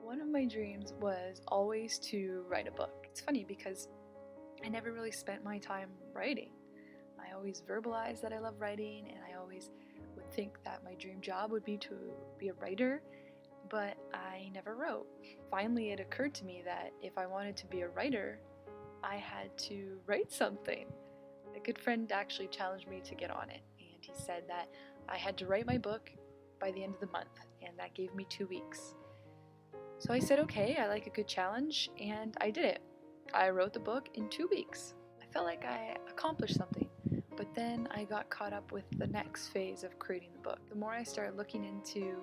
One of my dreams was always to write a book. It's funny because I never really spent my time writing. I always verbalized that I love writing, and I always would think that my dream job would be to be a writer, but I never wrote. Finally, it occurred to me that if I wanted to be a writer, I had to write something. A good friend actually challenged me to get on it, and he said that I had to write my book by the end of the month, and that gave me 2 weeks. So I said, okay, I like a good challenge, and I did it. I wrote the book in 2 weeks. I felt like I accomplished something, but then I got caught up with the next phase of creating the book. The more I started looking into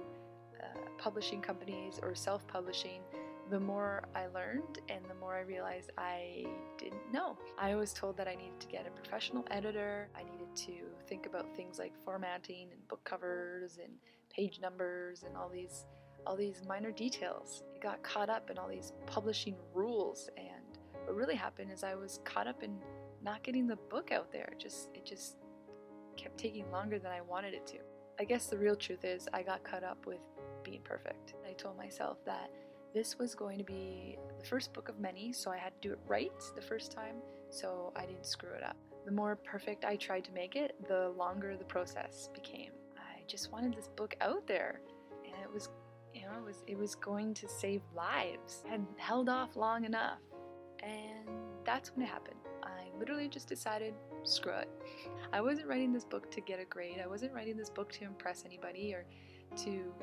publishing companies or self-publishing, the more I learned and the more I realized I didn't know. I was told that I needed to get a professional editor, I needed to think about things like formatting and book covers and page numbers and all these minor details. I got caught up in all these publishing rules, and what really happened is I was caught up in not getting the book out there. It just kept taking longer than I wanted it to. I guess the real truth is I got caught up with being perfect. I told myself that this was going to be the first book of many, so I had to do it right the first time so I didn't screw it up. The more perfect I tried to make it, the longer the process became. I just wanted this book out there, and it was going to save lives. I had held off long enough, and that's when it happened. I literally just decided, screw it. I wasn't writing this book to get a grade. I wasn't writing this book to impress anybody or to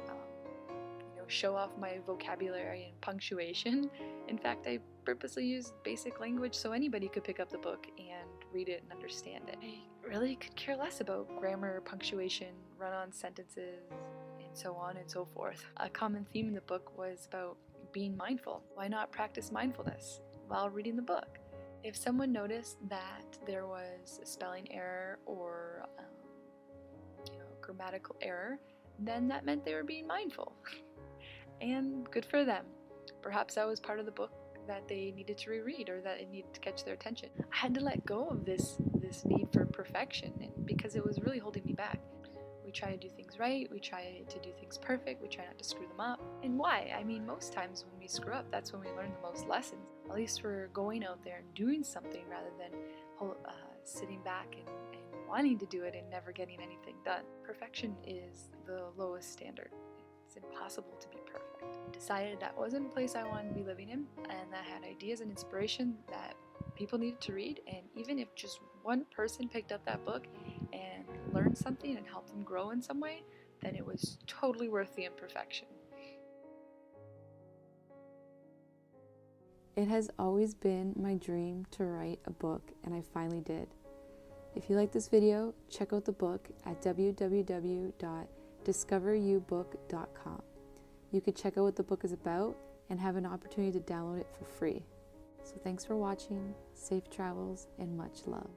show off my vocabulary and punctuation. In fact, I purposely used basic language so anybody could pick up the book and read it and understand it. I really could care less about grammar, punctuation, run-on sentences, and so on and so forth. A common theme in the book was about being mindful. Why not practice mindfulness while reading the book? If someone noticed that there was a spelling error or grammatical error, then that meant they were being mindful. And good for them. Perhaps that was part of the book that they needed to reread or that it needed to catch their attention. I had to let go of this need for perfection because it was really holding me back. We try to do things right, we try to do things perfect, we try not to screw them up. And why? I mean, most times when we screw up, that's when we learn the most lessons. At least we're going out there and doing something rather than sitting back and wanting to do it and never getting anything done. Perfection is the lowest standard. It's impossible to be perfect. I decided that wasn't a place I wanted to be living in, and I had ideas and inspiration that people needed to read, and even if just one person picked up that book and learned something and helped them grow in some way, then it was totally worth the imperfection. It has always been my dream to write a book, and I finally did. If you like this video, check out the book at www.discoveryoubook.com. You could check out what the book is about and have an opportunity to download it for free. So thanks for watching, safe travels, and much love.